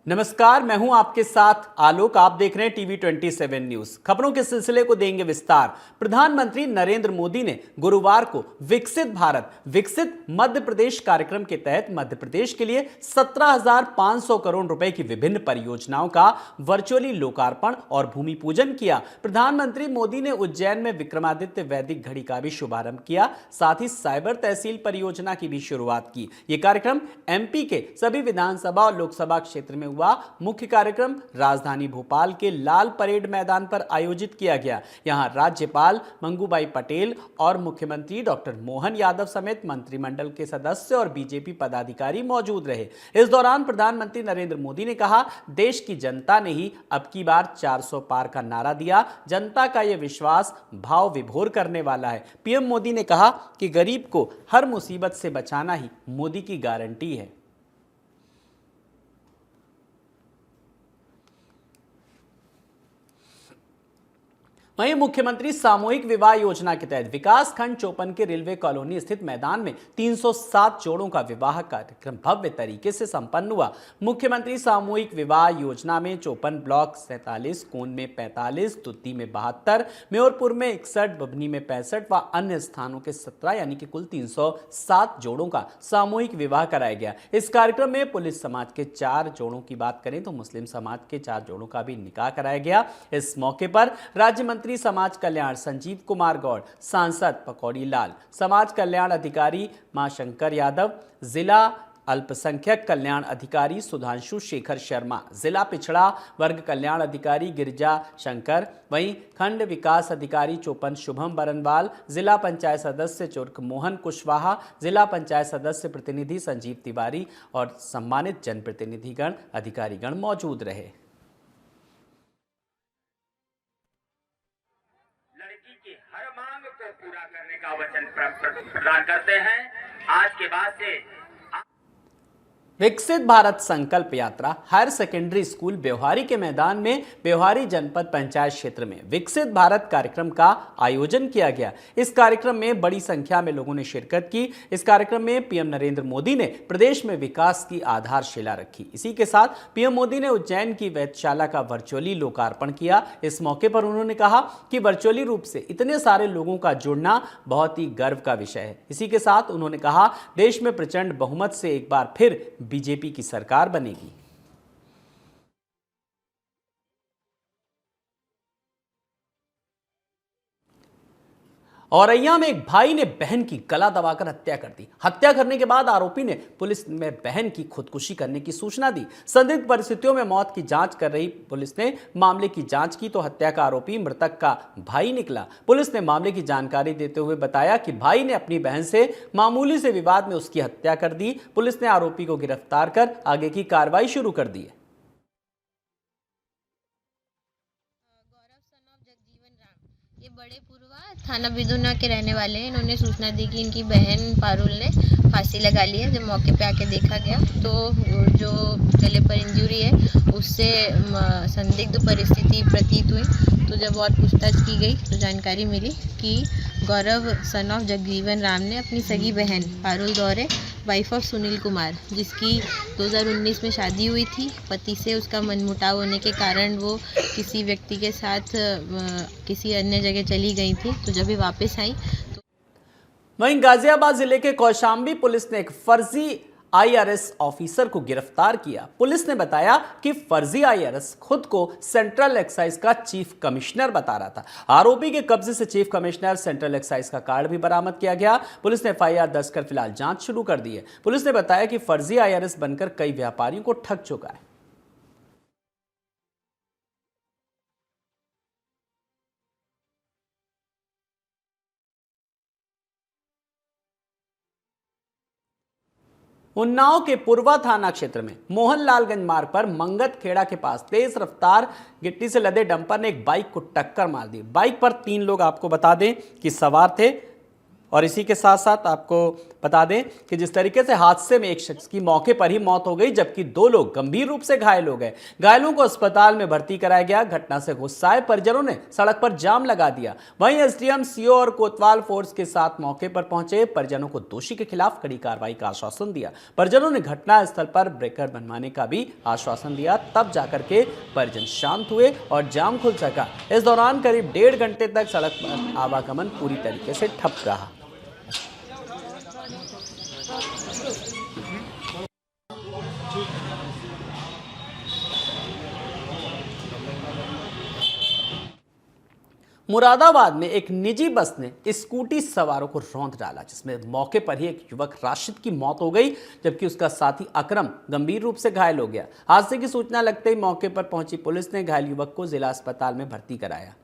नमस्कार, मैं हूं आपके साथ आलोक। आप देख रहे हैं टीवी 27 न्यूज। खबरों के सिलसिले को देंगे विस्तार। प्रधानमंत्री नरेंद्र मोदी ने गुरुवार को विकसित भारत विकसित मध्य प्रदेश कार्यक्रम के तहत मध्य प्रदेश के लिए 17,500 करोड़ रुपए की विभिन्न परियोजनाओं का वर्चुअली लोकार्पण और भूमि पूजन किया। प्रधानमंत्री मोदी ने उज्जैन में विक्रमादित्य वैदिक घड़ी का भी शुभारंभ किया, साथ ही साइबर तहसील परियोजना की भी शुरुआत की। यह कार्यक्रम एमपी के सभी विधानसभा और लोकसभा क्षेत्र में हुआ। मुख्य कार्यक्रम राजधानी भोपाल के लाल परेड मैदान पर आयोजित किया गया। यहां राज्यपाल मंगूबाई पटेल और मुख्यमंत्री डॉक्टर मोहन यादव समेत मंत्रिमंडल के सदस्य और बीजेपी पदाधिकारी मौजूद रहे। इस दौरान प्रधानमंत्री नरेंद्र मोदी ने कहा, देश की जनता ने ही अब की बार 400 पार का नारा दिया। जनता का यह विश्वास भाव विभोर करने वाला है। पीएम मोदी ने कहा कि गरीब को हर मुसीबत से बचाना ही मोदी की गारंटी है। वहीं मुख्यमंत्री सामूहिक विवाह योजना के तहत विकास खंड चौपन के रेलवे कॉलोनी स्थित मैदान में 307 जोड़ों का विवाह कार्यक्रम भव्य तरीके से संपन्न हुआ। मुख्यमंत्री सामूहिक विवाह योजना में चौपन ब्लॉक 47, कोन में 45, तुत्ती में 72, म्योरपुर में 61, बभनी में 65 व अन्य स्थानों के 17 यानी कि कुल 307 जोड़ों का सामूहिक विवाह कराया गया। इस कार्यक्रम में पुलिस समाज के 4 जोड़ों की बात करें तो मुस्लिम समाज के 4 जोड़ों का भी निकाह कराया गया। इस मौके पर राज्य मंत्री समाज कल्याण संजीव कुमार गौड़, सांसद पकौड़ी लाल, समाज कल्याण अधिकारी मां शंकर यादव, जिला अल्पसंख्यक कल्याण अधिकारी सुधांशु शेखर शर्मा, जिला पिछड़ा वर्ग कल्याण अधिकारी गिरिजा शंकर, वहीं खंड विकास अधिकारी चौपन शुभम बरनवाल, जिला पंचायत सदस्य चुर्क मोहन कुशवाहा, जिला पंचायत सदस्य प्रतिनिधि संजीव तिवारी और सम्मानित जनप्रतिनिधिगण अधिकारीगण मौजूद रहे। हर मांग को पूरा करने का वचन प्रदान करते हैं। आज के बाद से विकसित भारत संकल्प यात्रा हायर सेकेंडरी स्कूल ब्यौहारी के मैदान में ब्यौहारी जनपद पंचायत क्षेत्र में विकसित भारत कार्यक्रम का आयोजन किया गया। इस कार्यक्रम में बड़ी संख्या में लोगों ने शिरकत की। इस कार्यक्रम में पीएम नरेंद्र मोदी ने प्रदेश में विकास की आधारशिला रखी। इसी के साथ पीएम मोदी ने उज्जैन की वेधशाला का वर्चुअली लोकार्पण किया। इस मौके पर उन्होंने कहा कि वर्चुअली रूप से इतने सारे लोगों का जुड़ना बहुत ही गर्व का विषय है। इसी के साथ उन्होंने कहा, देश में प्रचंड बहुमत से एक बार फिर बीजेपी की सरकार बनेगी। औरैया में एक भाई ने बहन की गला दबाकर हत्या कर दी। हत्या करने के बाद आरोपी ने पुलिस में बहन की खुदकुशी करने की सूचना दी। संदिग्ध परिस्थितियों में मौत की जांच कर रही पुलिस ने मामले की जांच की तो हत्या का आरोपी मृतक का भाई निकला। पुलिस ने मामले की जानकारी देते हुए बताया कि भाई ने अपनी बहन से मामूली से विवाद में उसकी हत्या कर दी। पुलिस ने आरोपी को गिरफ्तार कर आगे की कार्रवाई शुरू कर दी है। ये बड़े पुरवा थाना बिदुना के रहने वाले हैं। इन्होंने सूचना दी कि इनकी बहन पारुल ने फांसी लगा ली है। जब मौके पे आके देखा गया तो जो गले पर इंजरी है उससे संदिग्ध परिस्थिति प्रतीत हुई। तो जब और पूछताछ की गई तो जानकारी मिली कि गौरव सन ऑफ जगजीवन राम ने अपनी सगी बहन पारुल दौरे वाइफ ऑफ सुनील कुमार, जिसकी 2019 में शादी हुई थी, पति से उसका मनमुटाव होने के कारण वो किसी व्यक्ति के साथ किसी अन्य जगह चली गई थी। तो जब ये वापस आई तो वहीं गाजियाबाद जिले के कौशाम्बी पुलिस ने एक फर्जी आईआरएस ऑफिसर को गिरफ्तार किया। पुलिस ने बताया कि फर्जी आईआरएस खुद को सेंट्रल एक्साइज का चीफ कमिश्नर बता रहा था। आरोपी के कब्जे से चीफ कमिश्नर सेंट्रल एक्साइज का कार्ड भी बरामद किया गया। पुलिस ने एफआईआर दर्ज कर फिलहाल जांच शुरू कर दी है। पुलिस ने बताया कि फर्जी आईआरएस बनकर कई व्यापारियों को ठग चुका है। उन्नाव के पूर्वा थाना क्षेत्र में मोहनलालगंज मार्ग पर मंगत खेड़ा के पास तेज रफ्तार गिट्टी से लदे डंपर ने एक बाइक को टक्कर मार दी। बाइक पर 3 लोग आपको बता दें कि सवार थे। और इसी के साथ साथ आपको बता दें कि जिस तरीके से हादसे में एक शख्स की मौके पर ही मौत हो गई, जबकि 2 लोग गंभीर रूप से घायल हो गए। घायलों को अस्पताल में भर्ती कराया गया। घटना से गुस्साए परिजनों ने सड़क पर जाम लगा दिया। वहीं एसडीएम, सीओ और कोतवाल फोर्स के साथ मौके पर पहुंचे परिजनों को दोषी के खिलाफ कड़ी कार्रवाई का आश्वासन दिया। परिजनों ने घटना स्थल पर ब्रेकर बनवाने का भी आश्वासन दिया, तब जाकर के परिजन शांत हुए और जाम खुल सका। इस दौरान करीब 1.5 घंटे तक सड़क पर आवागमन पूरी तरीके से ठप रहा। मुरादाबाद में एक निजी बस ने स्कूटी सवारों को रौंद डाला, जिसमें मौके पर ही एक युवक राशिद की मौत हो गई, जबकि उसका साथी अकरम गंभीर रूप से घायल हो गया। हादसे की सूचना लगते ही मौके पर पहुंची पुलिस ने घायल युवक को जिला अस्पताल में भर्ती कराया।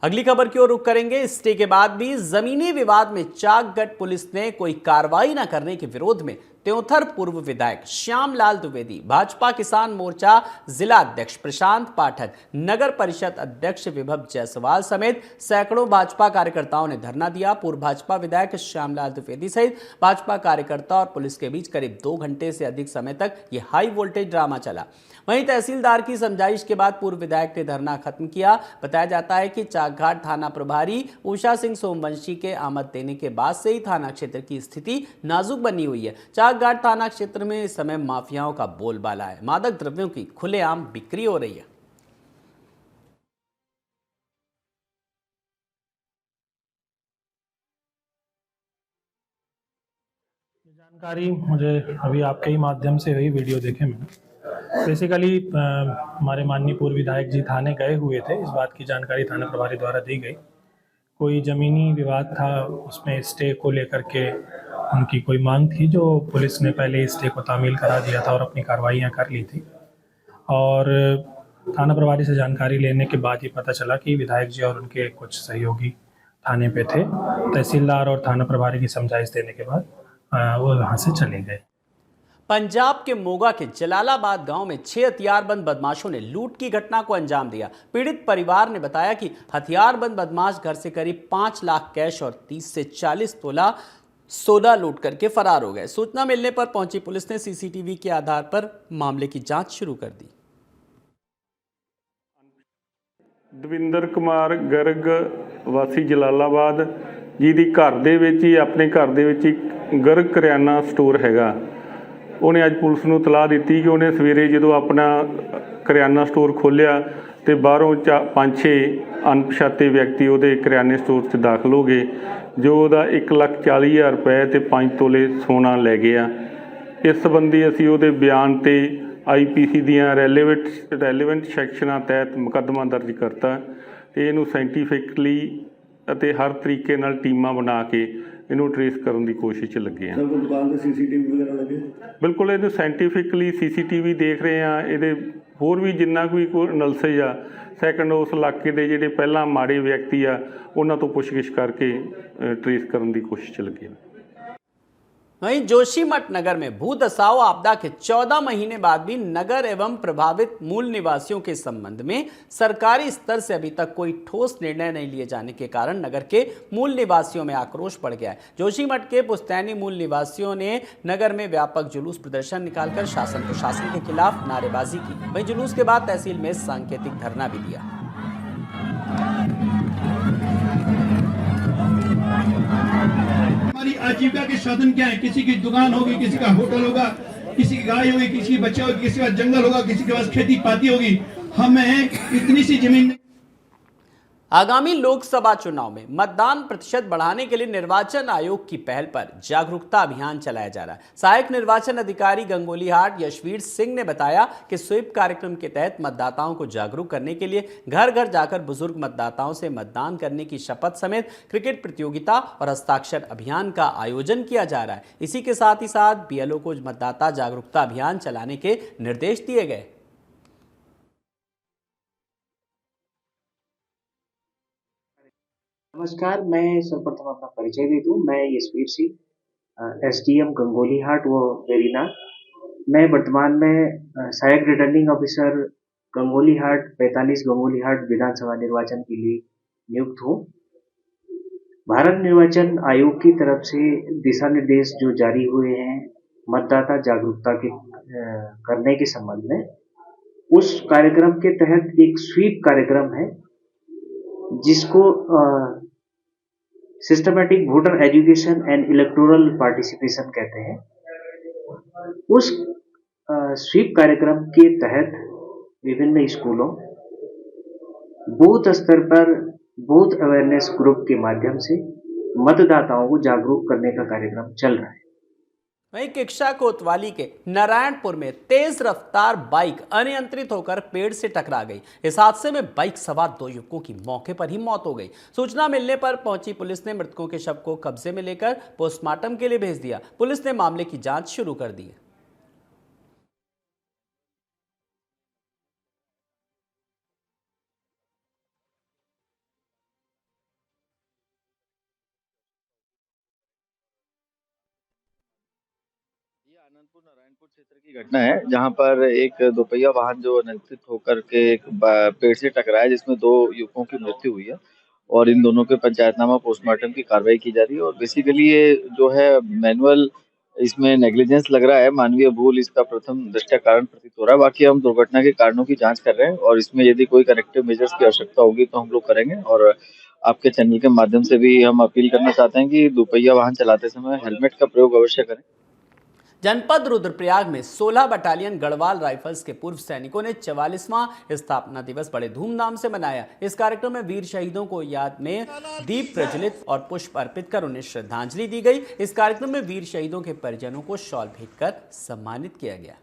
अगली खबर की ओर रुख करेंगे। स्टे के बाद भी जमीनी विवाद में चाकगढ़ पुलिस ने कोई कार्रवाई न करने के विरोध में त्योंथर पूर्व विधायक श्यामलाल द्विवेदी, भाजपा किसान मोर्चा जिला अध्यक्ष प्रशांत पाठक, नगर परिषद अध्यक्ष विभव जायसवाल समेत सैकड़ों भाजपा कार्यकर्ताओं ने धरना दिया। पूर्व भाजपा विधायक श्यामलाल द्विवेदी सहित भाजपा कार्यकर्ता और पुलिस के बीच करीब 2 घंटे से अधिक समय तक यह हाई वोल्टेज ड्रामा चला। वहीं तहसीलदार की समझाइश के बाद पूर्व विधायक ने धरना खत्म किया। बताया जाता है कि चाकघाट थाना प्रभारी उषा सिंह सोमवंशी के आमद देने के बाद से ही थाना क्षेत्र की स्थिति नाजुक बनी हुई है। चाकघाट थाना क्षेत्र में इस समय माफियाओं का बोलबाला है। मादक द्रव्यों की खुलेआम बिक्री हो रही है। जानकारी मुझे अभी आपके ही माध्यम से हुई, वीडियो देखे मैंने। बेसिकली हमारे माननीय पूर्व विधायक जी थाने गए हुए थे। इस बात की जानकारी थाना प्रभारी द्वारा दी गई। कोई ज़मीनी विवाद था, उसमें स्टे को लेकर के उनकी कोई मांग थी, जो पुलिस ने पहले स्टे को तामील करा दिया था और अपनी कार्रवाइयाँ कर ली थी। और थाना प्रभारी से जानकारी लेने के बाद ही पता चला कि विधायक जी और उनके कुछ सहयोगी थाने पे थे। तहसीलदार और थाना प्रभारी की समझाइश देने के बाद वो वहाँ से चले गए। पंजाब के मोगा के जलालाबाद गांव में 6 हथियारबंद बदमाशों ने लूट की घटना को अंजाम दिया। पीड़ित परिवार ने बताया कि हथियारबंद बदमाश घर से करीब 5 लाख कैश और 30 से 40 तोला सोना लूट करके फरार हो गए। सूचना मिलने पर पहुंची पुलिस ने सीसीटीवी के आधार पर मामले की जांच शुरू कर दी। ਦਵਿੰਦਰ ਕੁਮਾਰ ਗਰਗ ਵਾਸੀ ਜਲਾਲਾਬਾਦ ਜੀ ਦੀ ਘਰ ਦੇ ਵਿੱਚ ਹੀ, ਆਪਣੇ ਘਰ ਦੇ ਵਿੱਚ ਇੱਕ ਗਰਗ ਕਰਿਆਨਾ ਸਟੋਰ ਹੈਗਾ। ਉਹਨੇ ਅੱਜ ਪੁਲਿਸ ਨੂੰ ਤਲਾਹ ਦਿੱਤੀ ਕਿ ਉਹਨੇ ਸਵੇਰੇ ਜਦੋਂ ਆਪਣਾ ਕਰਿਆਨਾ ਸਟੋਰ ਖੋਲ੍ਹਿਆ ਤੇ ਬਾਹਰੋਂ 5-6 ਅਣਪਛਾਤੇ ਵਿਅਕਤੀ ਉਹਦੇ ਕਰਿਆਨੇ ਸਟੋਰ 'ਚ ਦਾਖਲ ਹੋ ਗਏ, ਜੋ ਉਹਦਾ 1,40,000 ਰੁਪਏ ਤੇ 5 ਤੋਲੇ ਸੋਨਾ ਲੈ ਗਏ ਆ। ਇਸ ਸੰਬੰਧੀ ਅਸੀਂ ਉਹਦੇ ਬਿਆਨ ਤੇ IPC ਦੀਆਂ ਰੈਲੇਵੈਂਟ ਸੈਕਸ਼ਨਾਂ ਤਹਿਤ ਮੁਕੱਦਮਾ ਦਰਜ ਕਰਤਾ ਤੇ ਇਹਨੂੰ ਸਾਇੰਟੀਫਿਕਲੀ ਅਤੇ ਹਰ ਤਰੀਕੇ ਨਾਲ ਟੀਮਾਂ ਬਣਾ ਕੇ ਇਹਨੂੰ ਟਰੇਸ ਕਰਨ ਦੀ ਕੋਸ਼ਿਸ਼ 'ਚ ਲੱਗੇ ਆ। ਦੁਕਾਨ ਤੇ CCTV ਵਗੈਰਾ ਲੱਗੇ? ਬਿਲਕੁਲ, ਇਹਨੂੰ ਸਾਇੰਟੀਫਿਕਲੀ CCTV ਦੇਖ ਰਹੇ ਆ। ਇਹਦੇ ਹੋਰ ਵੀ ਜਿੰਨਾ ਕੋਈ ਨਲਸਜ ਆ, ਸੈਕੰਡ ਉਸ ਇਲਾਕੇ ਦੇ ਜਿਹੜੇ ਪਹਿਲਾਂ ਮਾੜੇ ਵਿਅਕਤੀ ਆ, ਉਹਨਾਂ ਤੋਂ ਪੁੱਛਗਿੱਛ ਕਰਕੇ ट्रेस करने की कोशिश लगी। वहीं जोशीमठ नगर में भूदसाव आपदा के 14 महीने बाद भी नगर एवं प्रभावित मूल निवासियों के संबंध में सरकारी स्तर से अभी तक कोई ठोस निर्णय नहीं लिए जाने के कारण नगर के मूल निवासियों में आक्रोश बढ़ गया है। जोशीमठ के पुस्तैनी मूल निवासियों ने नगर में व्यापक जुलूस प्रदर्शन निकालकर शासन प्रशासन के खिलाफ नारेबाजी की। वहीं जुलूस के बाद तहसील में सांकेतिक धरना भी दिया। हमारी आजीविका के साधन क्या है? किसी की दुकान होगी, किसी का होटल होगा, किसी की गाय होगी, किसी की बच्चा होगी, किसी का जंगल होगा, किसी के पास खेती पाती होगी। हमें इतनी सी जमीन। आगामी लोकसभा चुनाव में मतदान प्रतिशत बढ़ाने के लिए निर्वाचन आयोग की पहल पर जागरूकता अभियान चलाया जा रहा है। सहायक निर्वाचन अधिकारी गंगोलीहाट यशवीर सिंह ने बताया कि स्वीप कार्यक्रम के तहत मतदाताओं को जागरूक करने के लिए घर घर जाकर बुजुर्ग मतदाताओं से मतदान करने की शपथ समेत क्रिकेट प्रतियोगिता और हस्ताक्षर अभियान का आयोजन किया जा रहा है। इसी के साथ ही साथ BLO को मतदाता जागरूकता अभियान चलाने के निर्देश दिए गए। नमस्कार, मैं सर्वप्रथम अपना परिचय दे दूं। मैं यशवीर सिंह, SDM गंगोलीहाट व वेरीना। मैं वर्तमान में सहायक रिटर्निंग ऑफिसर गंगोलीहाट 45 गंगोलीहाट विधानसभा निर्वाचन के लिए नियुक्त हूं। भारत निर्वाचन आयोग की तरफ से दिशा निर्देश जो जारी हुए हैं मतदाता जागरूकता के करने के संबंध में, उस कार्यक्रम के तहत एक स्वीप कार्यक्रम है जिसको systematic voter education and electoral participation कहते हैं। उस स्वीप कार्यक्रम के तहत विभिन्न स्कूलों, बूथ स्तर पर बूथ अवेयरनेस ग्रुप के माध्यम से मतदाताओं को जागरूक करने का कार्यक्रम चल रहा है। वहीं किक्षा कोतवाली के नारायणपुर में तेज रफ्तार बाइक अनियंत्रित होकर पेड़ से टकरा गई। इस हादसे में बाइक सवार 2 युवकों की मौके पर ही मौत हो गई। सूचना मिलने पर पहुंची पुलिस ने मृतकों के शव को कब्जे में लेकर पोस्टमार्टम के लिए भेज दिया। पुलिस ने मामले की जांच शुरू कर दी है। ये आनंदपुर नारायणपुर क्षेत्र की घटना है, जहां पर एक दोपहिया वाहन जो अनियंत्रित होकर के एक पेड़ से टकराया, जिसमें 2 युवकों की मृत्यु हुई है और इन दोनों के पंचायतनामा पोस्टमार्टम की कार्रवाई की जा रही है। और बेसिकली ये जो है मैनुअल, इसमें नेग्लिजेंस लग रहा है, मानवीय भूल इसका प्रथम दृष्टया कारण प्रतीत हो रहा है। बाकी हम दुर्घटना के कारणों की जांच कर रहे हैं और इसमें यदि कोई करेक्टिव मेजर्स की आवश्यकता होगी तो हम लोग करेंगे। और आपके चैनल के माध्यम से भी हम अपील करना चाहते हैं कि दोपहिया वाहन चलाते समय हेलमेट का प्रयोग अवश्य करें। जनपद रुद्रप्रयाग में 16 बटालियन गढ़वाल राइफल्स के पूर्व सैनिकों ने 44वां स्थापना दिवस बड़े धूमधाम से मनाया। इस कार्यक्रम में वीर शहीदों को याद में दीप प्रज्वलित और पुष्प अर्पित कर उन्हें श्रद्धांजलि दी गई। इस कार्यक्रम में वीर शहीदों के परिजनों को शॉल भेंटकर सम्मानित किया गया।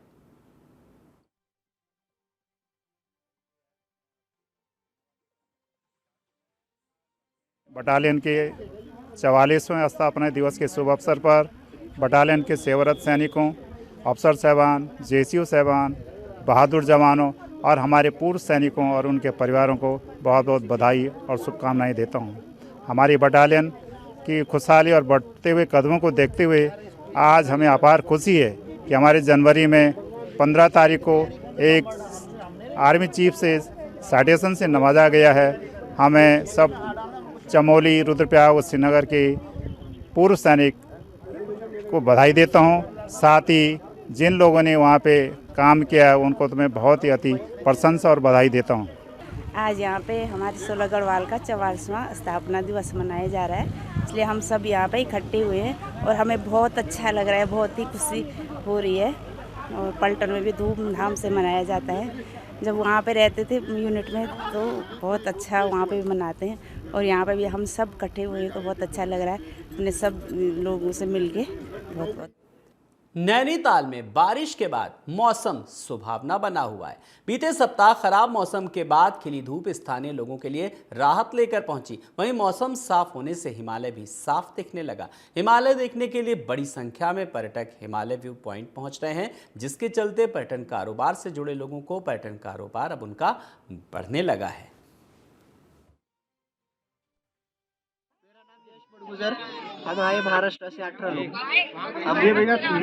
बटालियन के 44वें स्थापना दिवस के शुभ अवसर पर बटालियन के सेवारत सैनिकों, अफसर साहबान, जेसीओ साहबान, बहादुर जवानों और हमारे पूर्व सैनिकों और उनके परिवारों को बहुत बहुत बधाई और शुभकामनाएं देता हूं। हमारी बटालियन की खुशहाली और बढ़ते हुए कदमों को देखते हुए आज हमें अपार खुशी है कि हमारे जनवरी में 15 तारीख को एक आर्मी चीफ से साइटेशन से नवाजा गया है। हमें सब चमोली, रुद्रप्रयाग और श्रीनगर के पूर्व सैनिक को बधाई देता हूं। साथ ही जिन लोगों ने वहां पे काम किया है उनको तो मैं बहुत ही अति प्रशंसा और बधाई देता हूं। आज यहाँ पे हमारे 16 गढ़वाल का 44वां स्थापना दिवस मनाया जा रहा है, इसलिए हम सब यहाँ पे इकट्ठे हुए हैं और हमें बहुत अच्छा लग रहा है, बहुत ही खुशी हो रही है। और पलटन में भी धूमधाम से मनाया जाता है। जब वहाँ पे रहते थे यूनिट में तो बहुत अच्छा वहाँ पे भी मनाते हैं और यहाँ पे भी हम सब इकट्ठे हुए हैं तो बहुत अच्छा लग रहा है अपने सब लोगों से मिलके। बहुत बहुत नैनीताल में बारिश के बाद मौसम सुहावना बना हुआ है। बीते सप्ताह खराब मौसम के बाद खिली धूप स्थानीय लोगों के लिए राहत लेकर पहुंची। वहीं मौसम साफ होने से हिमालय भी साफ दिखने लगा। हिमालय देखने के लिए बड़ी संख्या में पर्यटक हिमालय व्यू पॉइंट पहुंच रहे हैं, जिसके चलते पर्यटन कारोबार से जुड़े लोगों को पर्यटन कारोबार अब उनका बढ़ने लगा है। हम आए महाराष्ट्र से 18 लोग। अब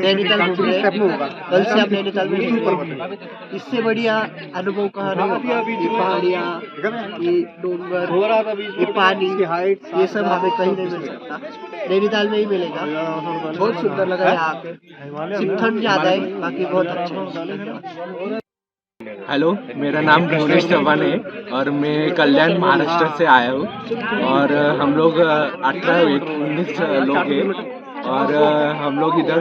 नैनीताल होगा, कल से आप नैनीताल में इससे बढ़िया अनुभव कहाँ नहीं होगा। ये पहाड़ियाँ, ये डोंगर, ये पानी, ये सब हमें कहीं नहीं मिल सकता, नैनीताल में ही मिलेगा। बहुत सुंदर लगा यहाँ पे, सिर्फ ठंड ज्यादा है, बाकी बहुत अच्छा। हेलो, मेरा नाम भुवनेश चौहान है और मैं कल्याण महाराष्ट्र से आया हूँ और हम लोग 18-19 लोग हैं और हम लोग इधर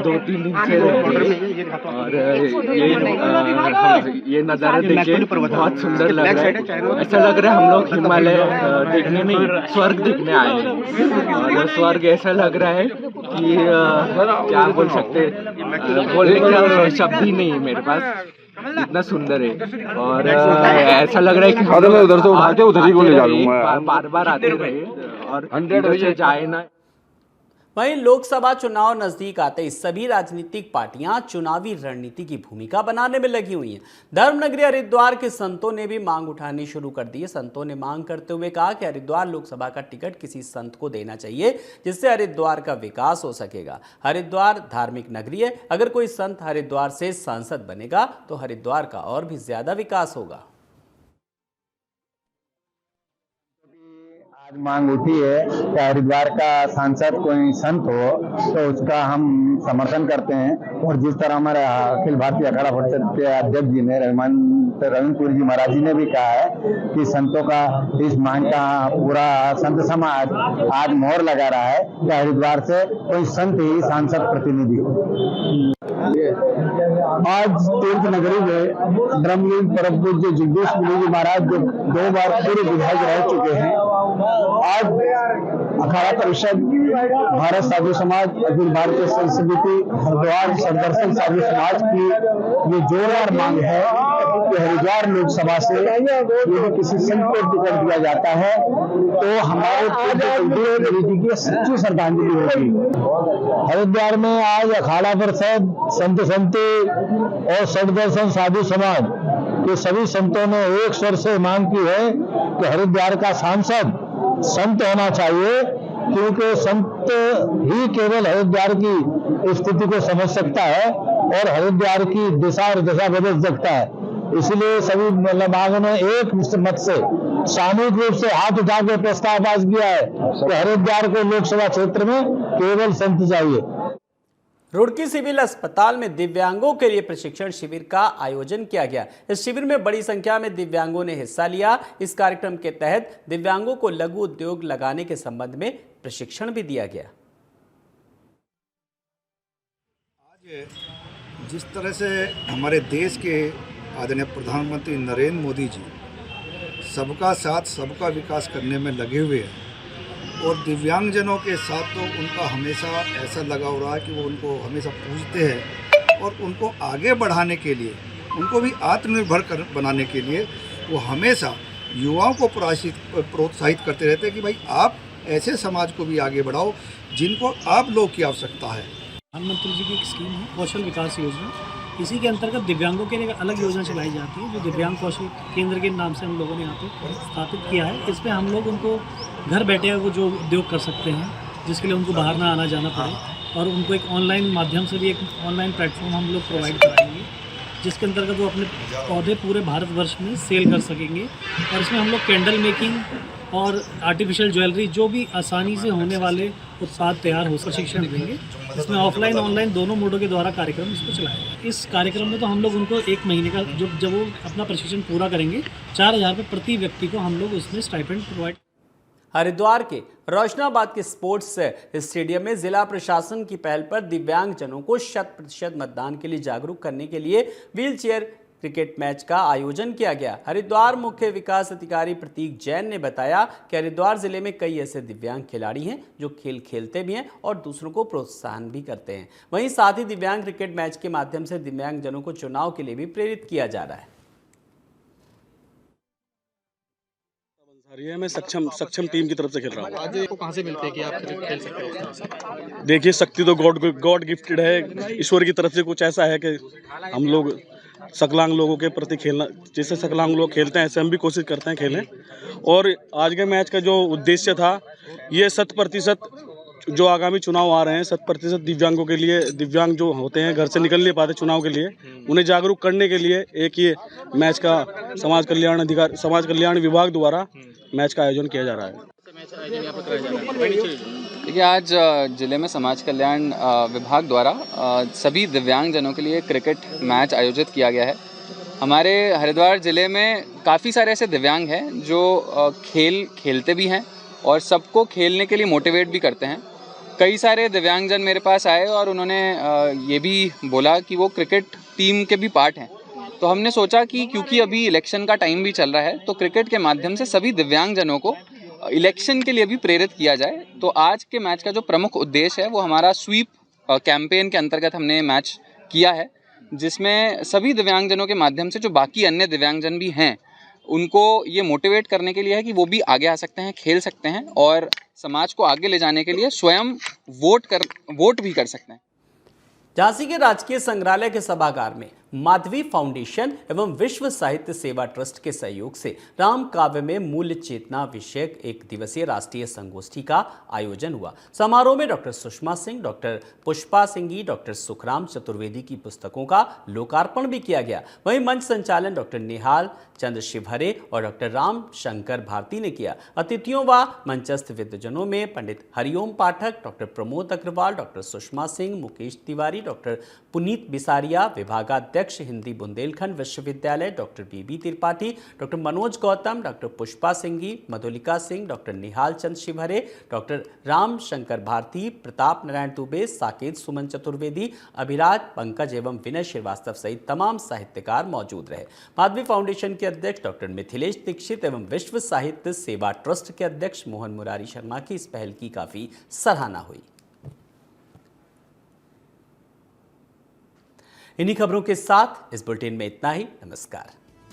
2-3 दिन से रह रहे हैं और ये नज़ारा देखे बहुत सुंदर लग रहा है। ऐसा लग रहा है हम लोग हिमालय देखने नहीं, स्वर्ग देखने आए हैं और स्वर्ग ऐसा लग रहा है कि क्या बोल सकते, बोलने का शब्द ही नहीं है मेरे पास, इतना सुंदर है। और ऐसा लग रहा है कि हम उधर से उठाते उधर ही को ले जाऊंगा, बार बार आते रहे और 100 से जाए ना। वहीं लोकसभा चुनाव नजदीक आते ही सभी राजनीतिक पार्टियां चुनावी रणनीति की भूमिका बनाने में लगी हुई हैं। धर्मनगरी हरिद्वार के संतों ने भी मांग उठानी शुरू कर दी है। संतों ने मांग करते हुए कहा कि हरिद्वार लोकसभा का टिकट किसी संत को देना चाहिए, जिससे हरिद्वार का विकास हो सकेगा। हरिद्वार धार्मिक नगरी है, अगर कोई संत हरिद्वार से सांसद बनेगा तो हरिद्वार का और भी ज्यादा विकास होगा। मांग उठी है कि हरिद्वार का सांसद कोई संत हो तो उसका हम समर्थन करते हैं। और जिस तरह हमारे अखिल भारतीय अखाड़ा परिषद के अध्यक्ष जी ने रविंद्र जी महाराज जी ने भी कहा है कि संतों का इस मांग का पूरा संत समाज आज मोहर लगा रहा है कि हरिद्वार से कोई संत ही सांसद प्रतिनिधि हो। आज तीर्थ नगरी में ब्रह्मलीन परम पूज्य जगदीश मुनि जी महाराज जो 2 बार पूर्व विधायक रह चुके हैं, आज अखाड़ा परिषद, भारत साधु समाज, अखिल भारतीय संत समिति, हरिद्वार सदर्शन साधु समाज की ये जोरदार मांग है कि हरिद्वार लोकसभा से यदि किसी संत को टिकट दिया जाता है तो हमारे जी की सच्ची श्रद्धांजलि होगी। हरिद्वार में आज अखाड़ा परिषद, संत संती और सदर्शन साधु समाज के सभी संतों ने एक स्वर से मांग की है कि हरिद्वार का सांसद संत होना चाहिए, क्योंकि संत ही केवल हरिद्वार की स्थिति को समझ सकता है और हरिद्वार की दिशा और दशा बदल सकता है। इसलिए सभी भागों ने एक मत से सामूहिक रूप से हाथ उठा के प्रस्ताव पास किया है कि हरिद्वार को लोकसभा क्षेत्र में केवल संत चाहिए। रुड़की सिविल अस्पताल में दिव्यांगों के लिए प्रशिक्षण शिविर का आयोजन किया गया। इस शिविर में बड़ी संख्या में दिव्यांगों ने हिस्सा लिया। इस कार्यक्रम के तहत दिव्यांगों को लघु उद्योग लगाने के संबंध में प्रशिक्षण भी दिया गया। आज जिस तरह से हमारे देश के आदरणीय प्रधानमंत्री नरेंद्र मोदी जी सबका साथ सबका विकास करने में लगे हुए हैं और दिव्यांगजनों के साथ तो उनका हमेशा ऐसा लगाव रहा है कि वो उनको हमेशा पूछते हैं और उनको आगे बढ़ाने के लिए, उनको भी आत्मनिर्भर बनाने के लिए वो हमेशा युवाओं को प्रोत्साहित करते रहते हैं कि भाई आप ऐसे समाज को भी आगे बढ़ाओ जिनको आप लोग की आवश्यकता है। प्रधानमंत्री जी की एक स्कीम है कौशल विकास योजना, इसी के अंतर्गत दिव्यांगों के लिए एक अलग योजना चलाई जाती है जो दिव्यांग कौशल केंद्र के नाम से हम लोगों ने यहाँ पे स्थापित किया है। इसमें हम लोग उनको घर बैठे वो जो उद्योग कर सकते हैं, जिसके लिए उनको बाहर ना आना जाना पड़े, और उनको एक ऑनलाइन माध्यम से भी एक ऑनलाइन प्लेटफॉर्म हम लोग प्रोवाइड कराएंगे जिसके अंतर्गत वो अपने पौधे पूरे भारतवर्ष में सेल कर सकेंगे। और इसमें हम लोग कैंडल मेकिंग और आर्टिफिशियल ज्वेलरी जो भी आसानी से होने वाले उत्पाद तैयार हो प्रशिक्षण देंगे। इसमें ऑफलाइन ऑनलाइन दोनों मोडों के द्वारा कार्यक्रम इसको चलाएंगे। इस कार्यक्रम में तो हम लोग उनको 1 महीने का जब वो अपना प्रशिक्षण पूरा करेंगे 4000 रुपये प्रति व्यक्ति को हम लोग उसमें स्टाइपेंड प्रोवाइड। हरिद्वार के रोशनाबाद के स्पोर्ट्स स्टेडियम में जिला प्रशासन की पहल पर दिव्यांगजनों को 100% मतदान के लिए जागरूक करने के लिए व्हील चेयर क्रिकेट मैच का आयोजन किया गया। हरिद्वार मुख्य विकास अधिकारी प्रतीक जैन ने बताया कि हरिद्वार जिले में कई ऐसे दिव्यांग खिलाड़ी हैं जो खेल खेलते भी हैं और दूसरों को प्रोत्साहन भी करते हैं। वहीं साथ ही दिव्यांग क्रिकेट मैच के माध्यम से दिव्यांगजनों को चुनाव के लिए भी प्रेरित किया जा रहा है। मैं सक्षम टीम की तरफ से खेल रहा हूँ। आज आपको कहाँ से मिलते हैं कि आप खेल सकते हो? देखिए, शक्ति तो गॉड गिफ्टेड है, ईश्वर की तरफ से कुछ ऐसा है कि हम लोग सकलांग लोगों के प्रति खेलना, जैसे सकलांग लोग खेलते हैं ऐसे हम भी कोशिश करते हैं खेलें। और आज के मैच का जो उद्देश्य था ये 100% जो आगामी चुनाव आ रहे हैं 100% दिव्यांगों के लिए, दिव्यांग जो होते हैं घर से निकल नहीं पाते चुनाव के लिए, उन्हें जागरूक करने के लिए एक ये मैच का समाज कल्याण विभाग द्वारा मैच का आयोजन किया जा रहा है। देखिए, आज जिले में समाज कल्याण विभाग द्वारा सभी दिव्यांगजनों के लिए क्रिकेट मैच आयोजित किया गया है। हमारे हरिद्वार जिले में काफ़ी सारे ऐसे दिव्यांग हैं जो खेल खेलते भी हैं और सबको खेलने के लिए मोटिवेट भी करते हैं। कई सारे दिव्यांगजन मेरे पास आए और उन्होंने ये भी बोला कि वो क्रिकेट टीम के भी पार्ट हैं। तो हमने सोचा कि क्योंकि अभी इलेक्शन का टाइम भी चल रहा है तो क्रिकेट के माध्यम से सभी दिव्यांगजनों को इलेक्शन के लिए भी प्रेरित किया जाए। तो आज के मैच का जो प्रमुख उद्देश्य है वो हमारा स्वीप कैंपेन के अंतर्गत हमने मैच किया है, जिसमें सभी दिव्यांगजनों के माध्यम से जो बाकी अन्य दिव्यांगजन भी हैं उनको ये मोटिवेट करने के लिए है कि वो भी आगे आ सकते हैं, खेल सकते हैं और समाज को आगे ले जाने के लिए स्वयं वोट भी कर सकते हैं। झांसी के राजकीय संग्रहालय के सभागार में माधवी फाउंडेशन एवं विश्व साहित्य सेवा ट्रस्ट के सहयोग से राम काव्य में मूल्य चेतना विषयक एक दिवसीय राष्ट्रीय संगोष्ठी का आयोजन हुआ। समारोह में doctor Sushma Singh, doctor Pushpa Singi, doctor Sukhram Chaturvedi की पुस्तकों का लोकार्पण भी किया गया। वहीं मंच संचालन डॉक्टर निहाल चंद्र शिवहरे और डॉक्टर राम शंकर भारती ने किया। अतिथियों व मंचस्थ विद्वजनों में Pandit Hariom Pathak, doctor Pramod Agarwal, doctor Sushma Singh, Mukesh Tiwari, doctor Puneet Bisaria, विभागाध्यक्ष हिंदी बुंदेलखंड विश्वविद्यालय doctor B B Tripathi, doctor Manoj Gautam, doctor Pushpa Singi, Madhulika Singh, doctor Nihal Chand Shivhare, doctor Ram Shankar Bharti, Pratap Narayan Dubey, Saket Suman Chaturvedi, Abhiraj Pankaj एवं विनय श्रीवास्तव सहित तमाम साहित्यकार मौजूद रहे। माधवी फाउंडेशन के अध्यक्ष डॉक्टर मिथिलेश दीक्षित एवं विश्व साहित्य सेवा ट्रस्ट के अध्यक्ष मोहन मुरारी शर्मा की इस पहल की काफी सराहना हुई। इन्हीं खबरों के साथ इस बुलेटिन में इतना ही। नमस्कार।